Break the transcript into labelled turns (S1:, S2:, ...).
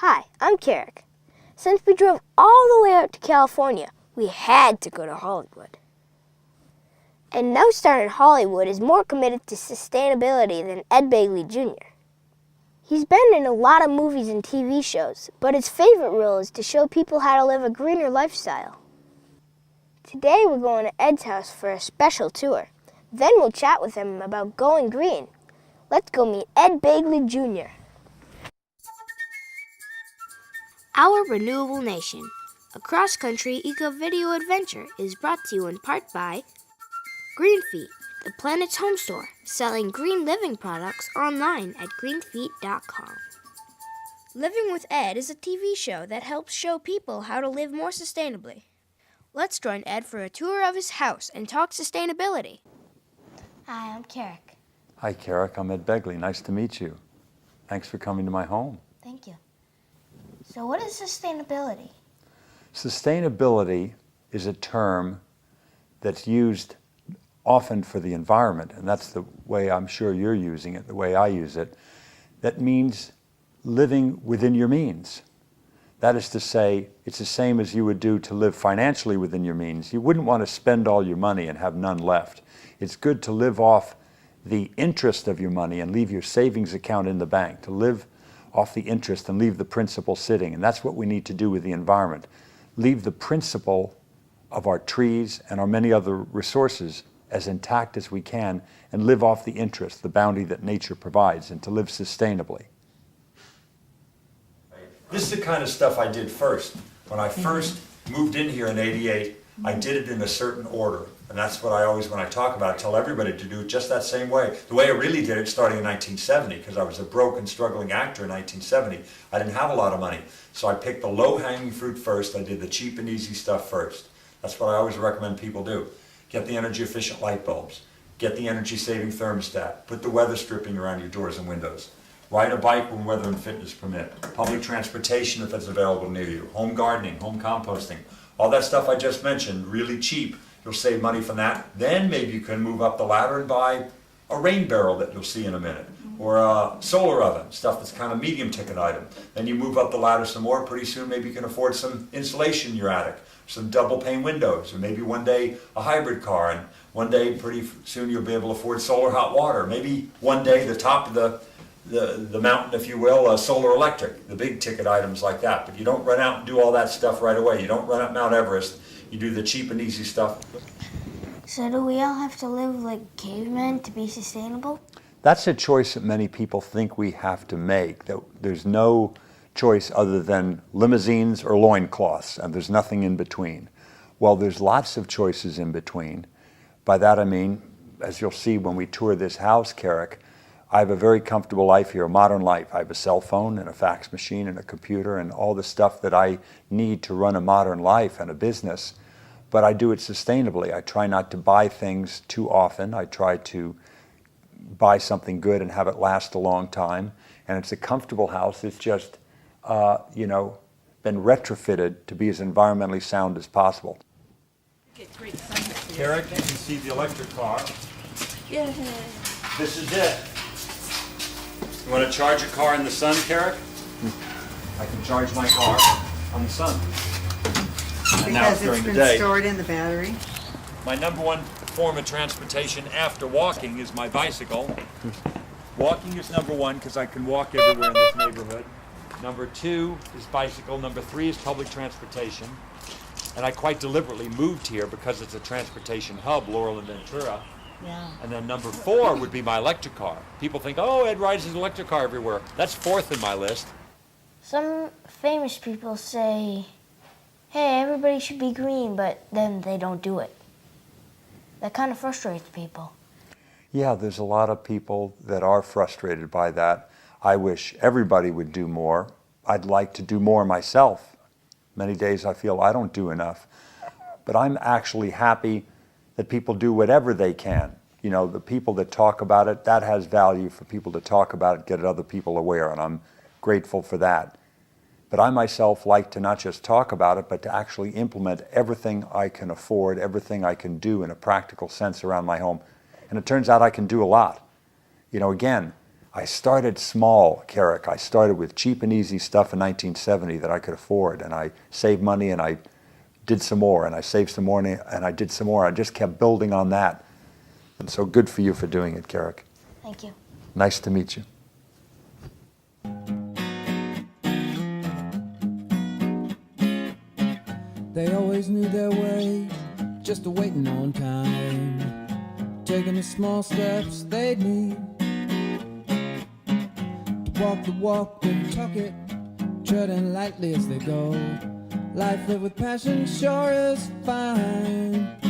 S1: Hi, I'm Carrick. Since we drove all the way out to California, we had to go to Hollywood. And no star in Hollywood is more committed to sustainability than Ed Begley Jr. He's been in a lot of movies and TV shows, but his favorite role is to show people how to live a greener lifestyle. Today we're going to Ed's house for a special tour. Then we'll chat with him about going green. Let's go meet Ed Begley Jr. Our Renewable Nation, a cross-country eco-video adventure, is brought to you in part by Greenfeet, the planet's home store, selling green living products online at greenfeet.com. Living with Ed is a TV show that helps show people how to live more sustainably. Let's join Ed for a tour of his house and talk sustainability. Hi, I'm Carrick.
S2: Hi, Carrick. I'm Ed Begley. Nice to meet you. Thanks for coming to my home.
S1: Thank you. So what is sustainability?
S2: Sustainability is a term that's used often for the environment, and that's the way I'm sure you're using it, the way I use it. That means living within your means. That is to say, it's the same as you would do to live financially within your means. You wouldn't want to spend all your money and have none left. It's good to live off the interest of your money and leave your savings account in the bank, to live off the interest and leave the principal sitting. And that's what we need to do with the environment. Leave the principle of our trees and our many other resources as intact as we can and live off the interest, the bounty that nature provides, and to live sustainably. This is the kind of stuff I did first. When I first moved in here in '88, I did it in a certain order. And that's what I always, when I talk about it, tell everybody to do it just that same way. The way I really did it starting in 1970, because I was a broke and struggling actor in 1970. I didn't have a lot of money. So I picked the low-hanging fruit first. I did the cheap and easy stuff first. That's what I always recommend people do. Get the energy-efficient light bulbs. Get the energy-saving thermostat. Put the weather stripping around your doors and windows. Ride a bike when weather and fitness permit. Public transportation if it's available near you. Home gardening, home composting. All that stuff I just mentioned, really cheap. You'll save money from that. Then maybe you can move up the ladder and buy a rain barrel that you'll see in a minute. Or a solar oven, stuff that's kind of medium ticket item. Then you move up the ladder some more. Pretty soon maybe you can afford some insulation in your attic. Some double pane windows. Or maybe one day a hybrid car. And one day pretty soon you'll be able to afford solar hot water. Maybe one day the top of the mountain, if you will, solar electric, the big ticket items like that. But you don't run out and do all that stuff right away. You don't run up Mount Everest. You do the cheap and easy stuff.
S1: So do we all have to live like cavemen to be sustainable?
S2: That's a choice that many people think we have to make. That there's no choice other than limousines or loincloths, and there's nothing in between. Well, there's lots of choices in between. By that I mean, as you'll see when we tour this house, Carrick, I have a very comfortable life here, a modern life. I have a cell phone and a fax machine and a computer and all the stuff that I need to run a modern life and a business, but I do it sustainably. I try not to buy things too often. I try to buy something good and have it last a long time. And it's a comfortable house. It's just, been retrofitted to be as environmentally sound as possible. Carrick, you can see the electric car.
S1: Yeah.
S2: This is it. You want to charge a car in the sun, Carrick? I can charge my car on the sun. And now
S3: Because
S2: during
S3: it's
S2: the
S3: been
S2: day.
S3: stored in the battery.
S2: My number one form of transportation after walking is my bicycle. Walking is number one because I can walk everywhere in this neighborhood. Number two is bicycle. Number three is public transportation. And I quite deliberately moved here because it's a transportation hub, Laurel and Ventura.
S3: Yeah.
S2: And then number four would be my electric car. People think, oh, Ed rides his electric car everywhere. That's fourth in my list.
S1: Some famous people say, hey, everybody should be green, but then they don't do it. That kind of frustrates people.
S2: Yeah, there's a lot of people that are frustrated by that. I wish everybody would do more. I'd like to do more myself. Many days I feel I don't do enough. But I'm actually happy that people do whatever they can. You know, the people that talk about it, that has value for people to talk about it, get other people aware, and I'm grateful for that. But I myself like to not just talk about it, but to actually implement everything I can afford, everything I can do in a practical sense around my home. And it turns out I can do a lot. You know, again, I started small, Carrick. I started with cheap and easy stuff in 1970 that I could afford, and I saved money and I did some more, and I saved some more and I did some more. I just kept building on that. And so good for you for doing it, Carrick.
S1: Thank you.
S2: Nice to meet you.
S3: They always knew their way, just a waiting on time, taking the small steps they'd need to walk the walk and talk it, treading lightly as they go. Life lived with passion sure is fine.